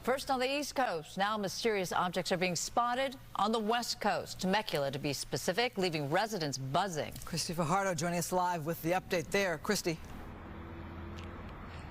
First on the East Coast, now mysterious objects are being spotted on the West Coast. Temecula, to be specific, leaving residents buzzing. Christy Fajardo joining us live with the update there. Christy.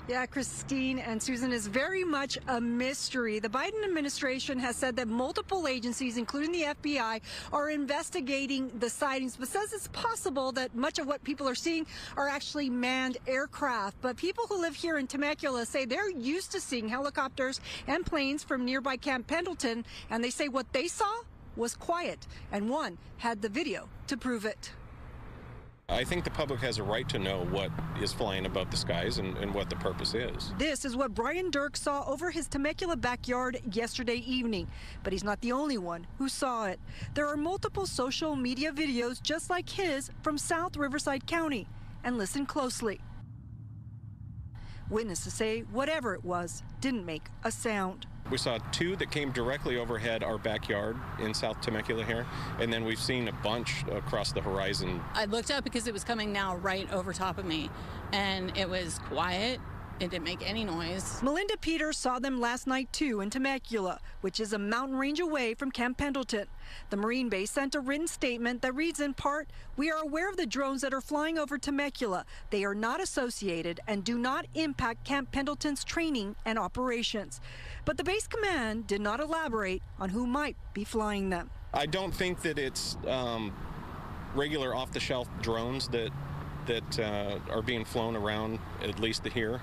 Yeah, Christine and Susan, is very much a mystery. The Biden administration has said that multiple agencies, including the FBI, are investigating the sightings, but says it's possible that much of what people are seeing are actually manned aircraft. But people who live here in Temecula say they're used to seeing helicopters and planes from nearby Camp Pendleton, and they say what they saw was quiet, and one had the video to prove it. I think the public has a right to know what is flying above the skies and what the purpose is. This is what Brian Dirk saw over his Temecula backyard yesterday evening, but he's not the only one who saw it. There are multiple social media videos just like his from South Riverside County, and listen closely. Witnesses say whatever it was didn't make a sound. We saw two that came directly overhead our backyard in South Temecula here, and then we've seen a bunch across the horizon. I looked up because it was coming now right over top of me, and it was quiet. It didn't make any noise. Melinda Peters saw them last night too in Temecula, which is a mountain range away from Camp Pendleton. The Marine base sent a written statement that reads in part, "We are aware of the drones that are flying over Temecula. They are not associated and do not impact Camp Pendleton's training and operations." But the base command did not elaborate on who might be flying them. I don't think that it's regular off-the-shelf drones that are being flown around, at least here.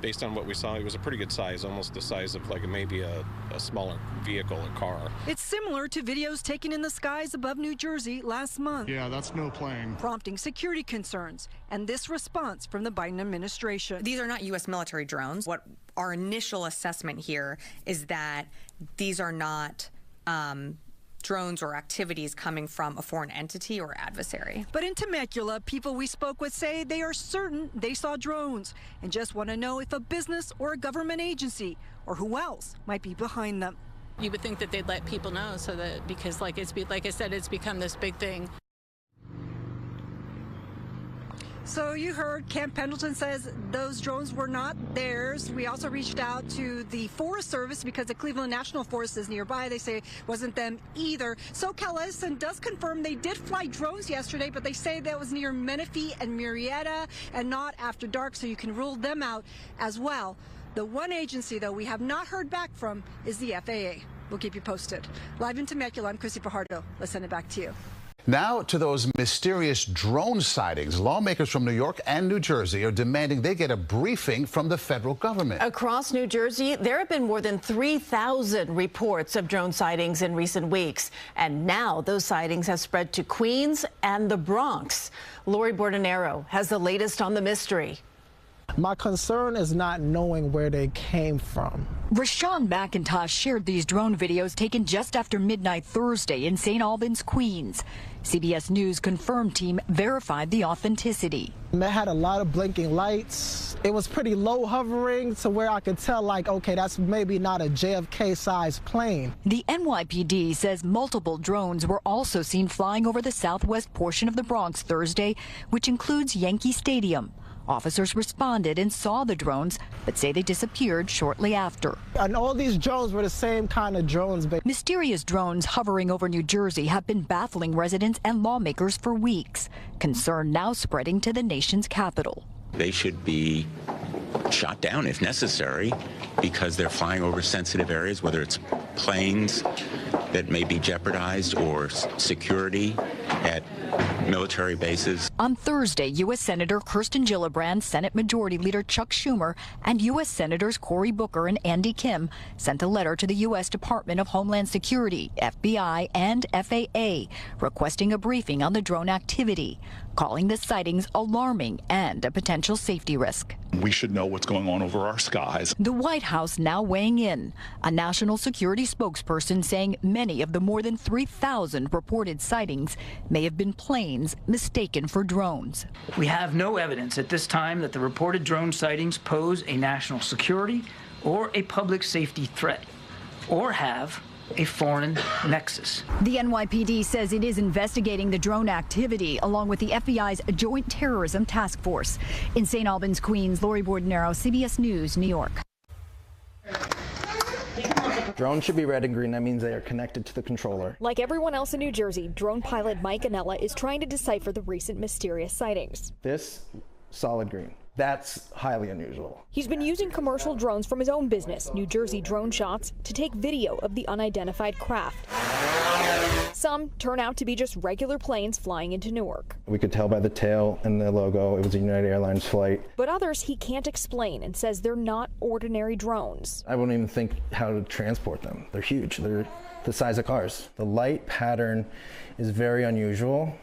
Based on what we saw, it was a pretty good size, almost the size of like maybe a smaller vehicle, a car. It's similar to videos taken in the skies above New Jersey last month. Yeah, that's no plane. Prompting security concerns and this response from the Biden administration. These are not U.S. military drones. What our initial assessment here is that these are not drones or activities coming from a foreign entity or adversary. But in Temecula, people we spoke with say they are certain they saw drones and just want to know if a business or a government agency or who else might be behind them. You would think that they'd let people know, so that because like I said, it's become this big thing. So you heard Camp Pendleton says those drones were not theirs. We also reached out to the Forest Service because the Cleveland National Forest is nearby. They say it wasn't them either. SoCal Edison does confirm they did fly drones yesterday, but they say that was near Menifee and Murrieta and not after dark, so you can rule them out as well. The one agency, though, we have not heard back from is the FAA. We'll keep you posted. Live in Temecula, I'm Chrissy Fajardo. Let's send it back to you. Now to those mysterious drone sightings. Lawmakers from New York and New Jersey are demanding they get a briefing from the federal government. Across New Jersey, there have been more than 3,000 reports of drone sightings in recent weeks. And now those sightings have spread to Queens and the Bronx. Lori Bordenero has the latest on the mystery. My concern is not knowing where they came from. Rashawn McIntosh shared these drone videos taken just after midnight Thursday in St. Albans, Queens. CBS News confirmed team verified the authenticity. It had a lot of blinking lights. It was pretty low hovering to where I could tell, like, okay, that's maybe not a JFK-sized plane. The NYPD says multiple drones were also seen flying over the southwest portion of the Bronx Thursday, which includes Yankee Stadium. Officers responded and saw the drones, but say they disappeared shortly after. And all these drones were the same kind of drones. Mysterious drones hovering over New Jersey have been baffling residents and lawmakers for weeks. Concern now spreading to the nation's capital. They should be shot down if necessary because they're flying over sensitive areas, whether it's planes that may be jeopardized or security at military bases. On Thursday, U.S. Senator Kirsten Gillibrand, Senate Majority Leader Chuck Schumer, and U.S. Senators Cory Booker and Andy Kim sent a letter to the U.S. Department of Homeland Security, FBI, and FAA requesting a briefing on the drone activity, calling the sightings alarming and a potential safety risk. We should know what's going on over our skies. The White House now weighing in. A national security spokesperson saying many of the more than 3,000 reported sightings may have been planes mistaken for drones. We have no evidence at this time that the reported drone sightings pose a national security or a public safety threat or have a foreign nexus. The NYPD says it is investigating the drone activity along with the FBI's Joint Terrorism Task Force. In St. Albans, Queens, Lori Bordenero, CBS News, New York. Drones should be red and green. That means they are connected to the controller. Like everyone else in New Jersey, drone pilot Mike Anella is trying to decipher the recent mysterious sightings. This, solid green. That's highly unusual. He's been using commercial drones from his own business, New Jersey Drone Shots, to take video of the unidentified craft. Some turn out to be just regular planes flying into Newark. We could tell by the tail and the logo it was a United Airlines flight. But others he can't explain and says they're not ordinary drones. I wouldn't even think how to transport them. They're huge. They're the size of cars. The light pattern is very unusual,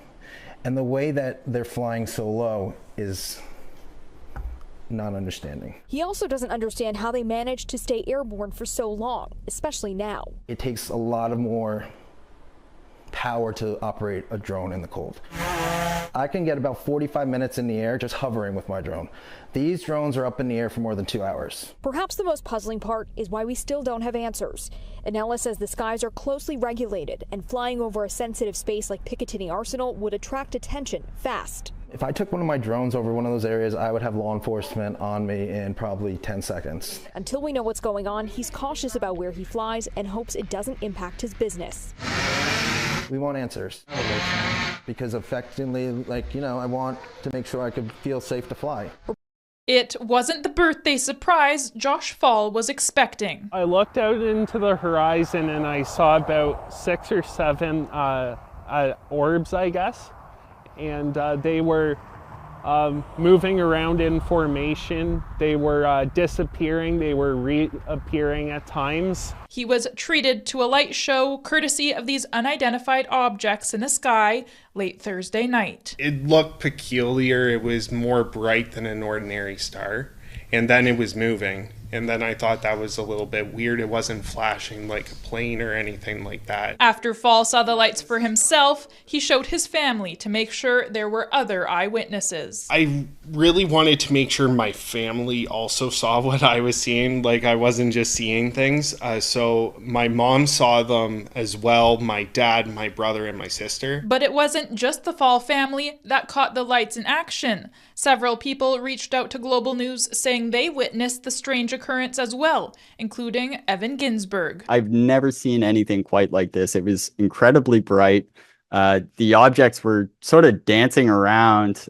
and the way that they're flying so low is not understanding. He also doesn't understand how they managed to stay airborne for so long, especially now. It takes a lot of more power to operate a drone in the cold. I can get about 45 minutes in the air just hovering with my drone. These drones are up in the air for more than 2 hours. Perhaps the most puzzling part is why we still don't have answers. Anella says the skies are closely regulated, and flying over a sensitive space like Picatinny Arsenal would attract attention fast. If I took one of my drones over one of those areas, I would have law enforcement on me in probably 10 seconds. Until we know what's going on, he's cautious about where he flies and hopes it doesn't impact his business. We want answers. Because effectively, I want to make sure I could feel safe to fly. It wasn't the birthday surprise Josh Fall was expecting. I looked out into the horizon and I saw about 6 or 7 orbs, I guess. And they were moving around in formation. They were disappearing. They were reappearing at times. He was treated to a light show courtesy of these unidentified objects in the sky late Thursday night. It looked peculiar. It was more bright than an ordinary star. And then it was moving. And then I thought that was a little bit weird. It wasn't flashing like a plane or anything like that. After Fall saw the lights for himself, he showed his family to make sure there were other eyewitnesses. I really wanted to make sure my family also saw what I was seeing. Like, I wasn't just seeing things. So my mom saw them as well, my dad, my brother, and my sister. But it wasn't just the Fall family that caught the lights in action. Several people reached out to Global News saying they witnessed the strange occurrence as well, including Evan Ginsberg. I've never seen anything quite like this. It was incredibly bright. The objects were sort of dancing around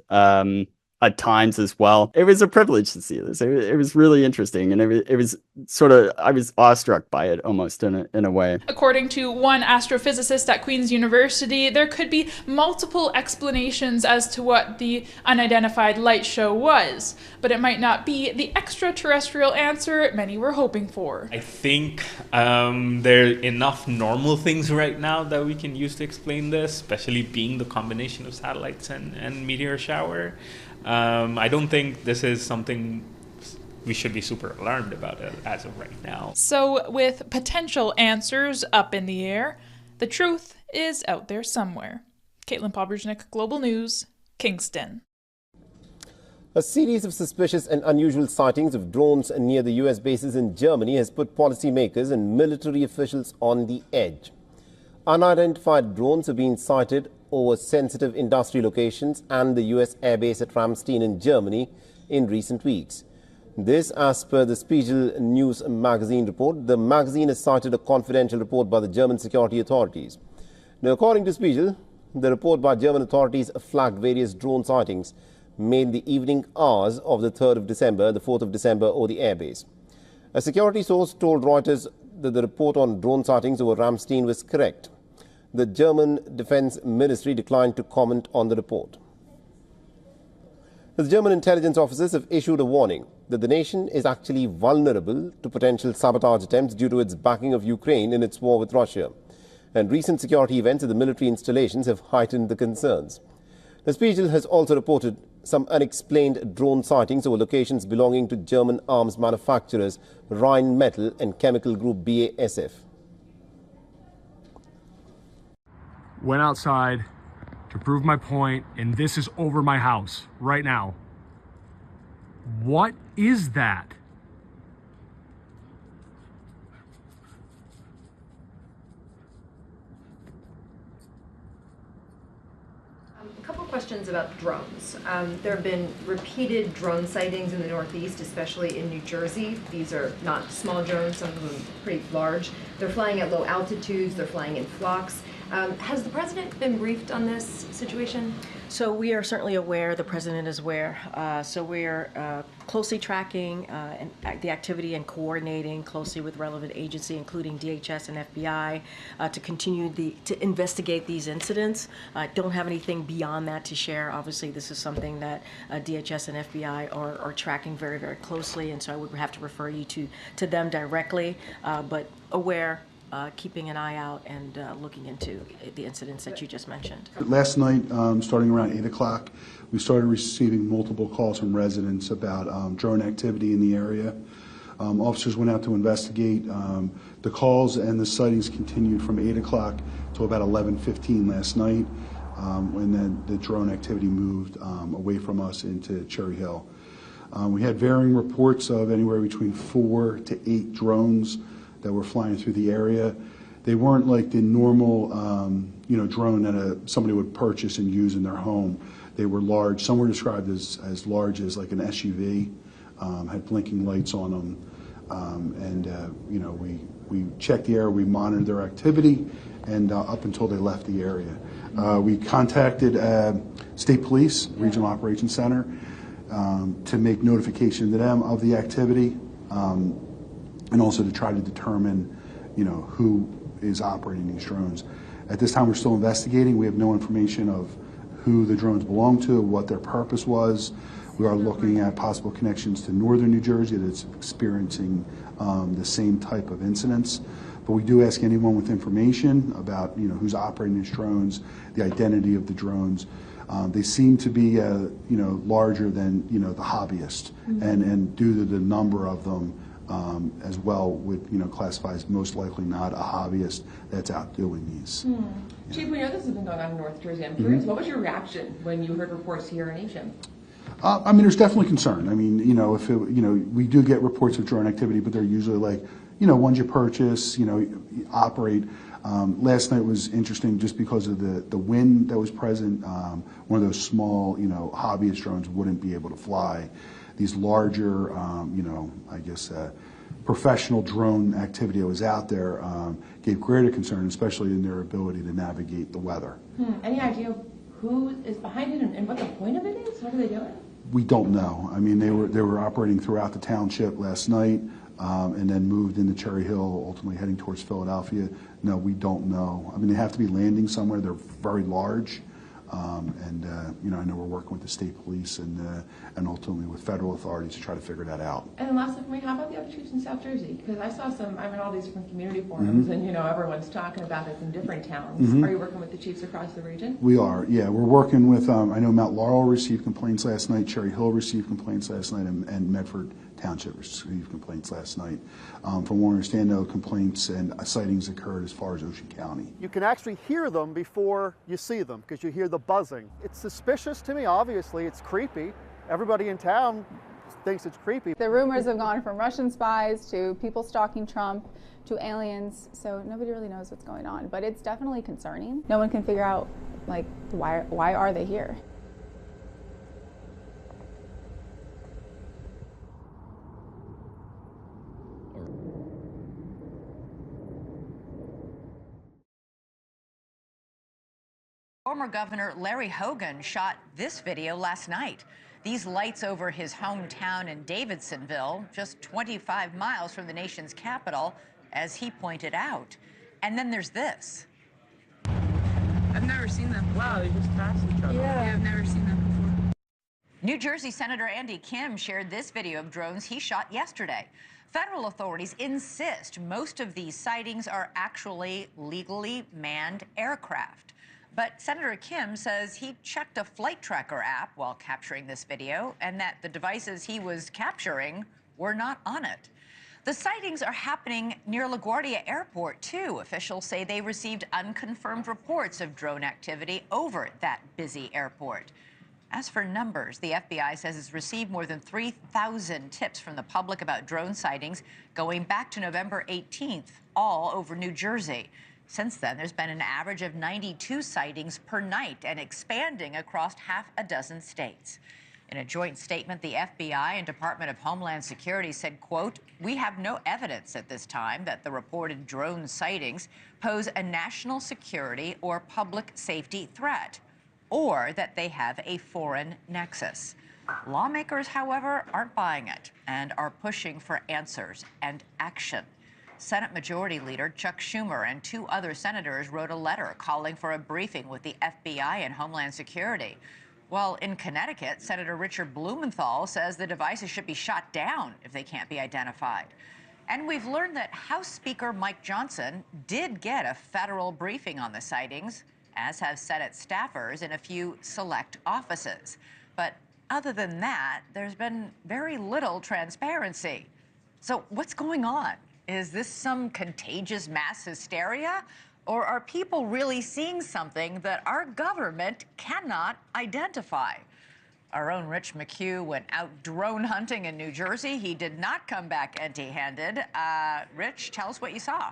at times as well. It was a privilege to see this. It was really interesting, and it was sort of, I was awestruck by it almost in a way. According to one astrophysicist at Queen's University, there could be multiple explanations as to what the unidentified light show was, but it might not be the extraterrestrial answer many were hoping for. I think there are enough normal things right now that we can use to explain this, especially being the combination of satellites and meteor shower. I don't think this is something we should be super alarmed about as of right now. So with potential answers up in the air, the truth is out there somewhere. Caitlin Pobrejnik, Global News, Kingston. A series of suspicious and unusual sightings of drones near the U.S. bases in Germany has put policymakers and military officials on the edge. Unidentified drones have been sighted over sensitive industry locations and the U.S. airbase at Ramstein in Germany in recent weeks. This as per the Spiegel News magazine report. The magazine has cited a confidential report by the German security authorities. Now, according to Spiegel, the report by German authorities flagged various drone sightings made in the evening hours of the 3rd of December, the 4th of December over the airbase. A security source told Reuters that the report on drone sightings over Ramstein was correct. The German Defense Ministry declined to comment on the report. The German intelligence officers have issued a warning that the nation is actually vulnerable to potential sabotage attempts due to its backing of Ukraine in its war with Russia. And recent security events at the military installations have heightened the concerns. The Spiegel has also reported some unexplained drone sightings over locations belonging to German arms manufacturers Rheinmetall and chemical group BASF. Went outside to prove my point, and this is over my house right now. What is that? questions about drones. There have been repeated drone sightings in the Northeast, especially in New Jersey. These are not small drones, some of them pretty large. They're flying at low altitudes, they're flying in flocks. Has the president been briefed on this situation? So we are certainly aware, the president is aware. So we're closely tracking the activity and coordinating closely with relevant agency, including DHS and FBI, to continue to investigate these incidents. Don't have anything beyond that to share. Obviously, this is something that DHS and FBI are tracking very, very closely, and so I would have to refer you to them directly, but aware. Keeping an eye out and looking into the incidents that you just mentioned. Last night, starting around 8 o'clock, we started receiving multiple calls from residents about drone activity in the area. Officers went out to investigate. The calls and the sightings continued from 8 o'clock to about 11:15 last night, when then the drone activity moved away from us into Cherry Hill. We had varying reports of anywhere between 4 to 8 drones that were flying through the area. They weren't like the normal, drone that somebody would purchase and use in their home. They were large. Some were described as large as like an SUV, had blinking lights on them. We checked the area, we monitored their activity, and up until they left the area. We contacted State Police, Regional Operations Center, to make notification to them of the activity. And also to try to determine, who is operating these drones. At this time, we're still investigating. We have no information of who the drones belong to, what their purpose was. We are looking at possible connections to northern New Jersey that's experiencing the same type of incidents. But we do ask anyone with information about, who's operating these drones, the identity of the drones. They seem to be, larger than, the hobbyists, and due to the number of them. As well would classify as most likely not a hobbyist that's out doing these. Chief, we know this has been going on in North Jersey. I'm curious, what was your reaction when you heard reports here in Asia? There's definitely concern. If we do get reports of drone activity, but they're usually like, ones you purchase, operate. Last night was interesting just because of the wind that was present. One of those small, hobbyist drones wouldn't be able to fly. These larger, professional drone activity that was out there gave greater concern, especially in their ability to navigate the weather. Any idea who is behind it and what the point of it is? What are they doing? We don't know. They were operating throughout the township last night, and then moved into Cherry Hill, ultimately heading towards Philadelphia. No, we don't know. They have to be landing somewhere. They're very large. I know we're working with the state police and ultimately with federal authorities to try to figure that out. And then last, how about the other chiefs in South Jersey? Because I saw I'm in all these different community forums, and everyone's talking about this in different towns. Are you working with the chiefs across the region? We are, yeah. We're working with, I know Mount Laurel received complaints last night, Cherry Hill received complaints last night, and Medford Township received complaints last night. From what I understand, though, complaints and sightings occurred as far as Ocean County. You can actually hear them before you see them because you hear the buzzing. It's suspicious to me, obviously. It's creepy. Everybody in town thinks it's creepy. The rumors have gone from Russian spies to people stalking Trump to aliens, so nobody really knows what's going on. But it's definitely concerning. No one can figure out, why are they here? Former Governor Larry Hogan shot this video last night. These lights over his hometown in Davidsonville, just 25 miles from the nation's capital, as he pointed out. And then there's this. I've never seen that before. Wow, they just passed each other. Yeah, I've never seen that before. New Jersey Senator Andy Kim shared this video of drones he shot yesterday. Federal authorities insist most of these sightings are actually legally manned aircraft. But Senator Kim says he checked a flight tracker app while capturing this video and that the devices he was capturing were not on it. The sightings are happening near LaGuardia Airport, too. Officials say they received unconfirmed reports of drone activity over that busy airport. As for numbers, the FBI says it's received more than 3,000 tips from the public about drone sightings going back to November 18th, all over New Jersey. Since then, there's been an average of 92 sightings per night and expanding across half a dozen states. In a joint statement, the FBI and Department of Homeland Security said, quote, "We have no evidence at this time that the reported drone sightings pose a national security or public safety threat, or that they have a foreign nexus." Lawmakers, however, aren't buying it and are pushing for answers and action. Senate Majority Leader Chuck Schumer and 2 other senators wrote a letter calling for a briefing with the FBI and Homeland Security. While in Connecticut, Senator Richard Blumenthal says the devices should be shot down if they can't be identified. And we've learned that House Speaker Mike Johnson did get a federal briefing on the sightings, as have Senate staffers in a few select offices. But other than that, there's been very little transparency. So what's going on? Is this some contagious mass hysteria? Or are people really seeing something that our government cannot identify? Our own Rich McHugh went out drone hunting in New Jersey. He did not come back empty-handed. Rich, tell us what you saw.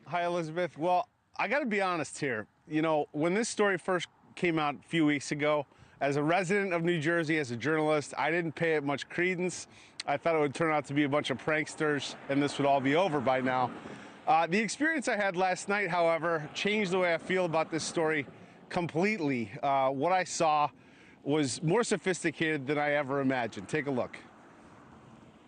Hi, Elizabeth. Well, I got to be honest here. You know, when this story first came out a few weeks ago, as a resident of New Jersey, as a journalist, I didn't pay it much credence. I thought it would turn out to be a bunch of pranksters and this would all be over by now. The experience I had last night, however, changed the way I feel about this story completely. What I saw was more sophisticated than I ever imagined. Take a look.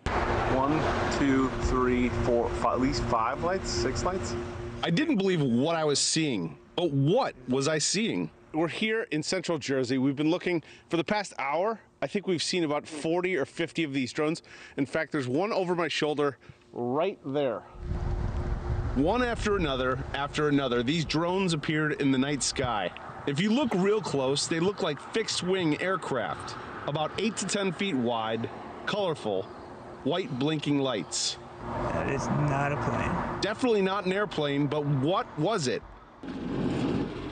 1, 2, 3, 4, 5, at least 5 lights, 6 lights. I didn't believe what I was seeing, but what was I seeing? We're here in central Jersey. We've been looking for the past hour. I think we've seen about 40 or 50 of these drones. In fact, there's one over my shoulder right there. One after another, these drones appeared in the night sky. If you look real close, they look like fixed-wing aircraft, about 8 to 10 feet wide, colorful, white blinking lights. That is not a plane. Definitely not an airplane, but what was it?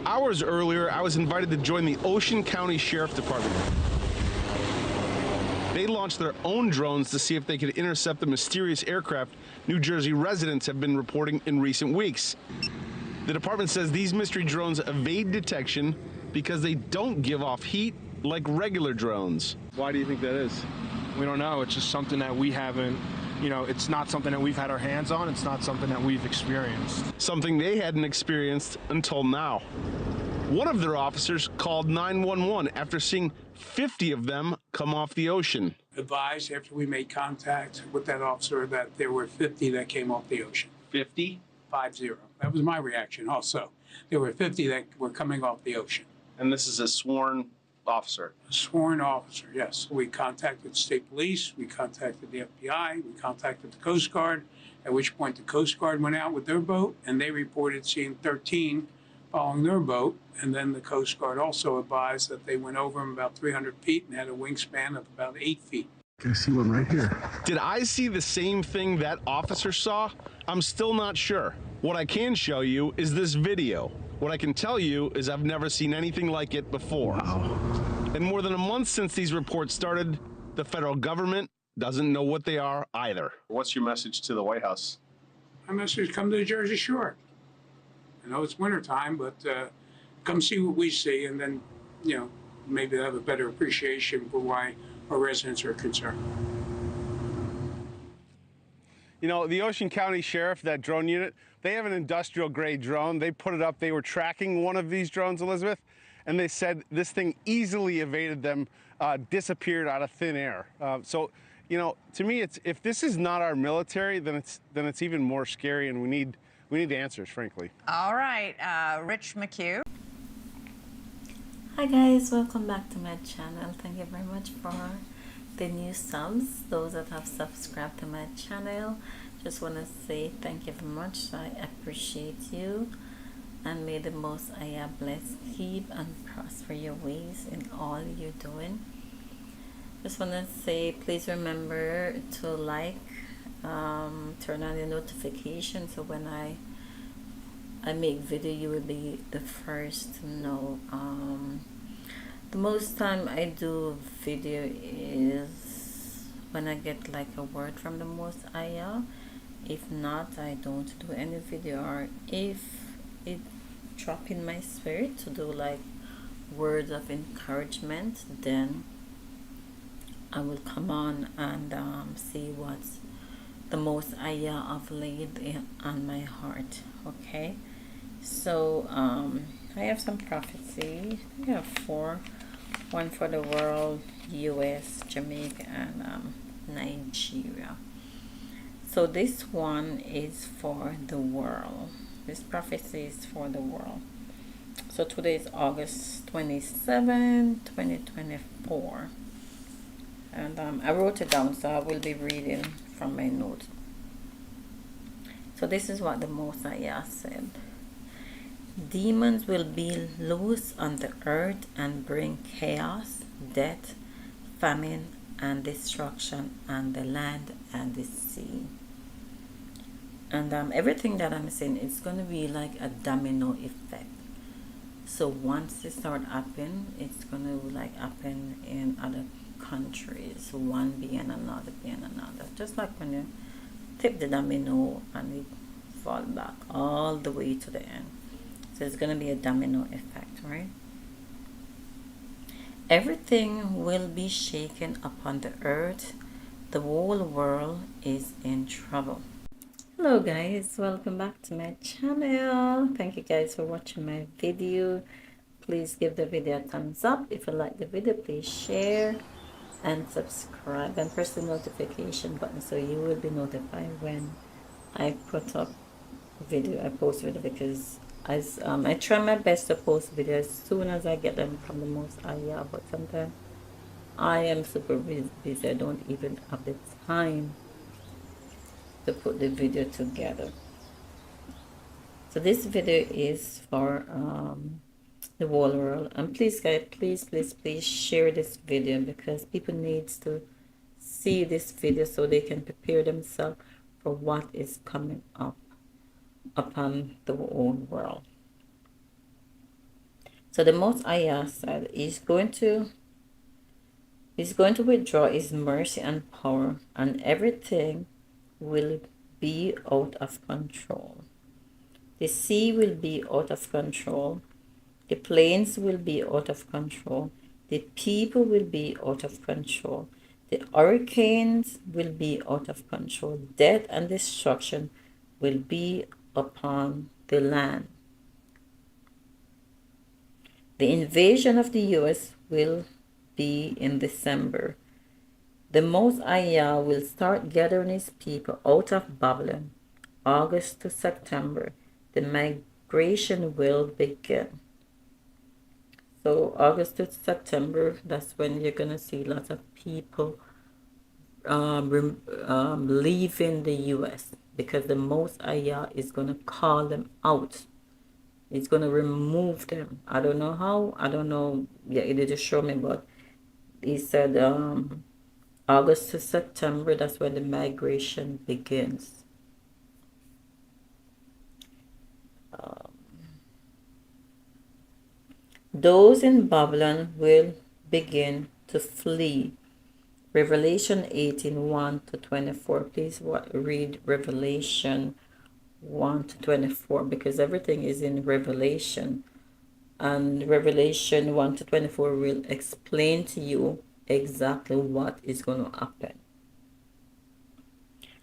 Hours earlier, I was invited to join the Ocean County Sheriff Department. They launched their own drones to see if they could intercept the mysterious aircraft New Jersey residents have been reporting in recent weeks. The department says these mystery drones evade detection because they don't give off heat like regular drones. Why do you think that is? We don't know. It's just something that we haven't, you know, it's not something that we've had our hands on. It's not something that we've experienced. Something they hadn't experienced until now. One of their officers called 911 after seeing 50 of them come off the ocean. Advised after we made contact with that officer that there were 50 that came off the ocean. 50? 50. That was my reaction also. There were 50 that were coming off the ocean. And this is a sworn officer? A sworn officer, yes. We contacted state police, we contacted the FBI, we contacted the Coast Guard, at which point the Coast Guard went out with their boat and they reported seeing 13 following their boat. And then the Coast Guard also advised that they went over them about 300 feet and had a wingspan of about 8 feet. I see one right here. Did I see the same thing that officer saw? I'm still not sure. What I can show you is this video. What I can tell you is I've never seen anything like it before. Wow. In more than a month since these reports started, the federal government doesn't know what they are either. What's your message to the White House? My message, come to the Jersey Shore. I know it's wintertime, but come see what we see, and then, you know, maybe have a better appreciation for why our residents are concerned. You know, the Ocean County Sheriff, that drone unit, they have an industrial grade drone. They put it up. They were tracking one of these drones, Elizabeth, and they said this thing easily evaded them, disappeared out of thin air. So, you know, to me, it's, if this is not our military, then it's even more scary, and we need answers, frankly. All right, Rich McHugh. Hi guys, welcome back to my channel. Thank you very much for the new subs, those that have subscribed to my channel. Just want to say thank you very much. I appreciate you, and may the Most High bless, keep and prosper your ways in all you're doing. Just want to say please remember to like, turn on the notification so when I make video you will be the first to know. The most time I do video is when I get like a word from the Most High, If not, I don't do any video, or if it drop in my spirit to do like words of encouragement, then I will come on and see what's the most ayah of laid on my heart. Okay, so I have some prophecy. I have 4, one for the world, US, Jamaica, and Nigeria. So this one is for the world. This prophecy is for the world. So today is August 27, 2024. And I wrote it down, so I will be reading from my notes. So this is what the Mosiah said. Demons will be loose on the earth and bring chaos, death, famine, and destruction on the land and the sea. And everything that I'm saying, it's going to be like a domino effect. So once it start happening, it's going to like happen in other countries, one being another being another. Just like when you tip the domino and it fall back all the way to the end. So it's going to be a domino effect, right? Everything will be shaken upon the earth. The whole world is in trouble. Hello guys, welcome back to my channel. Thank you guys for watching my video. Please give the video a thumbs up. If you like the video, please share and subscribe and press the notification button so you will be notified when I put up video, I post video, because as I try my best to post videos as soon as I get them from the most ayah, but sometimes I am super busy. I don't even have the time to put the video together. So this video is for the whole world, and please guys, please share this video, because people needs to see this video so they can prepare themselves for what is coming up upon the whole world. So the Most High said he's going to withdraw his mercy and power, and everything will be out of control. The sea will be out of control. The plains will be out of control. The people will be out of control. The hurricanes will be out of control. Death and destruction will be upon the land. The invasion of the US will be in December. The Most High will start gathering his people out of Babylon. August to September, the migration will begin. So August to September, that's when you're gonna see lots of people leaving the US, because the Most High is gonna call them out. He's gonna remove them. I don't know how. I don't know. Yeah, he didn't show me, but he said August to September, that's when the migration begins. Those in Babylon will begin to flee. Revelation 18, 1 to 24. Please read Revelation 1 to 24, because everything is in Revelation. And Revelation 1 to 24 will explain to you exactly what is going to happen.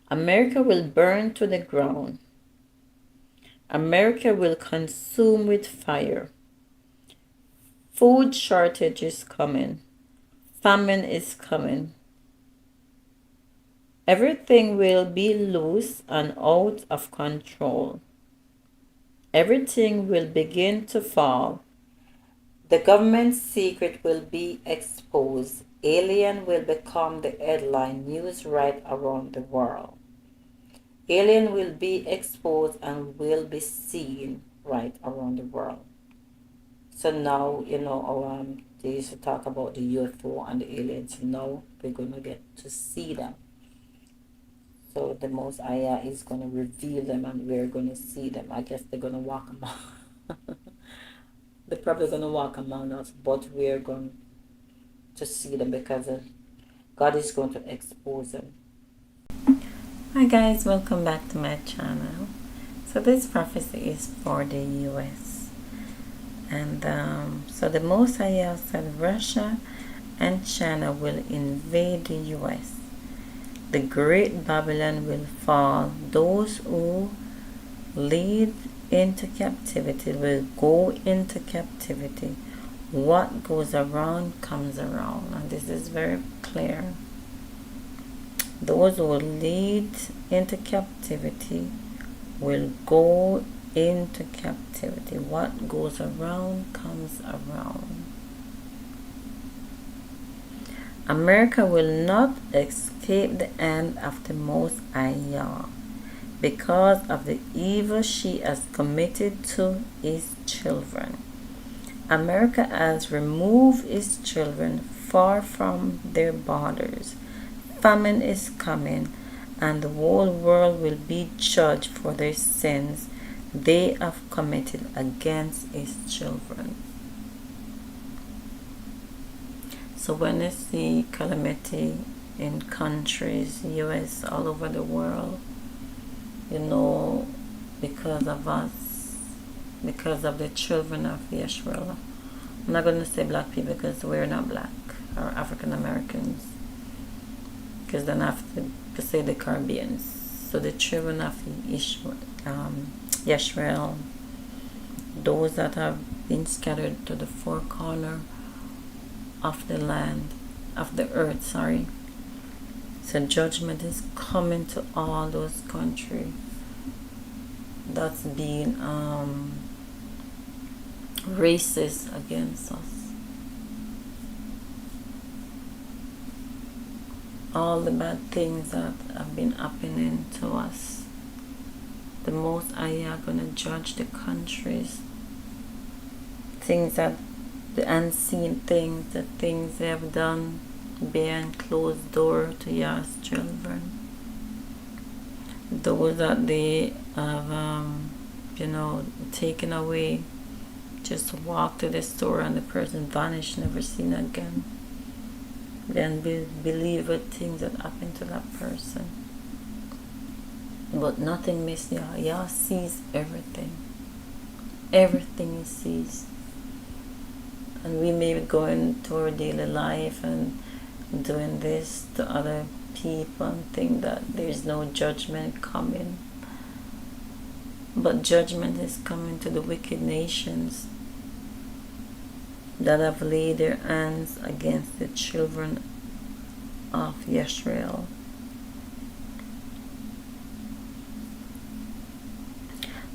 America will burn to the ground. America will consume with fire. Food shortage is coming. Famine is coming. Everything will be loose and out of control. Everything will begin to fall. The government's secret will be exposed. Alien will become the headline news right around the world. Alien will be exposed and will be seen right around the world. So now, you know, they used to talk about the UFO and the aliens. Now we're going to get to see them. So the Most High is going to reveal them, and we're going to see them. I guess they're going to walk among. They're probably going to walk among us, but we're going to see them, because God is going to expose them. Hi guys, welcome back to my channel. So this prophecy is for the US. And so the Most High said Russia and China will invade the US. The great Babylon will fall. Those who lead into captivity will go into captivity. What goes around comes around. And this is very clear. Those who lead into captivity will go into captivity. What goes around comes around. America will not escape the hand of the Most High because of the evil she has committed to his children. America has removed its children far from their borders. Famine is coming, and the whole world will be judged for their sins they have committed against his children. So when you see calamity in countries, US, all over the world, you know, because of us, because of the children of Israel. I'm not going to say black people because we're not black, or African Americans, because then I have to say the Caribbeans. So the children of Israel, those that have been scattered to the four corners of the land, of the earth, sorry. So judgment is coming to all those countries that's being racist against us. All the bad things that have been happening to us, the Most High are going to judge the countries. Things that, the unseen things, the things they have done behind closed door to Yah's children. Those that they have, you know, taken away, just walk to the store and the person vanished, never seen again. Then believe what things that happened to that person. But nothing missed Yah. Yah sees everything. Everything He sees. And we may be going to our daily life and doing this to other people and think that there's no judgment coming. But judgment is coming to the wicked nations that have laid their hands against the children of Israel.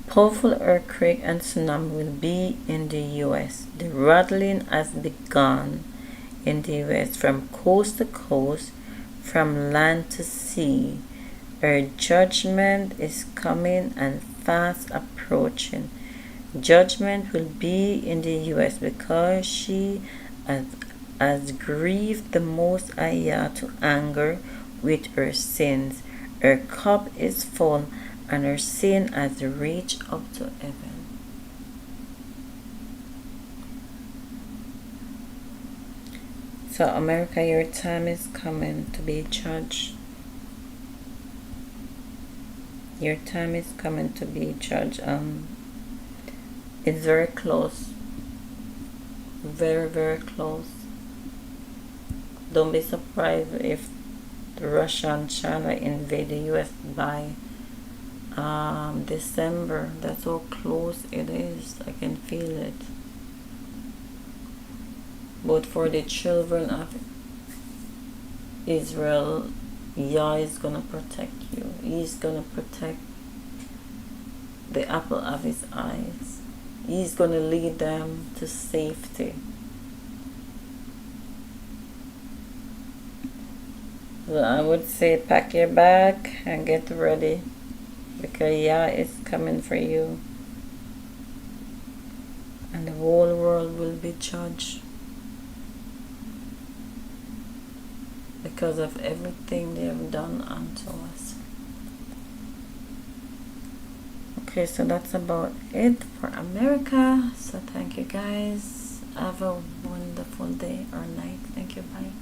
Powerful earthquake and tsunami will be in the US. The rattling has begun in the US from coast to coast, from land to sea. Her judgment is coming and fast approaching. Judgment will be in the US because she has grieved the Most High to anger with her sins. Her cup is full and her sin has reached up to heaven. So America, your time is coming to be judged. Your time is coming to be judged. It's very close. Very, very close. Don't be surprised if Russia and China invade the US by December. That's how close it is. I can feel it. But for the children of Israel, Yah is gonna protect you. He's gonna protect the apple of His eyes. He's gonna lead them to safety. So I would say pack your bag and get ready, because Yah is coming for you. And the whole world will be judged because of everything they have done unto us. Okay, so that's about it for America. So thank you guys. Have a wonderful day or night. Thank you. Bye.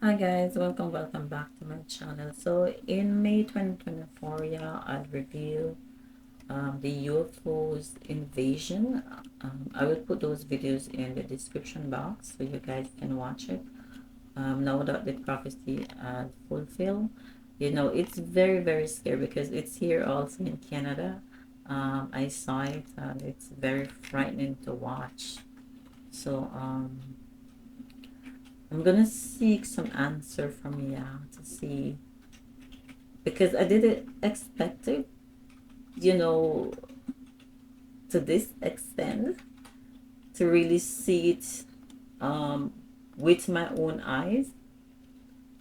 Hi guys, welcome back to my channel. So in May 2024, yeah, I'll review the UFOs invasion. I will put those videos in the description box so you guys can watch it. Now that the prophecy fulfilled, you know, it's very scary because it's here also in Canada. I saw it and it's very frightening to watch. So I'm gonna seek some answer from you to see, because I didn't expect it, you know, to this extent, to really see it with my own eyes.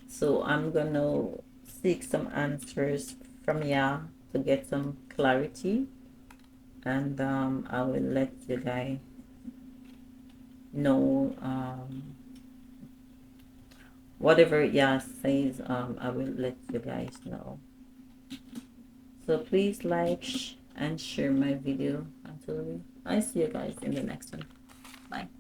So I'm gonna seek some answers from you to get some clarity, and I will let you guys know whatever yeah says. I will let you guys know. So please like and share my video until I see you guys in the next one. Bye.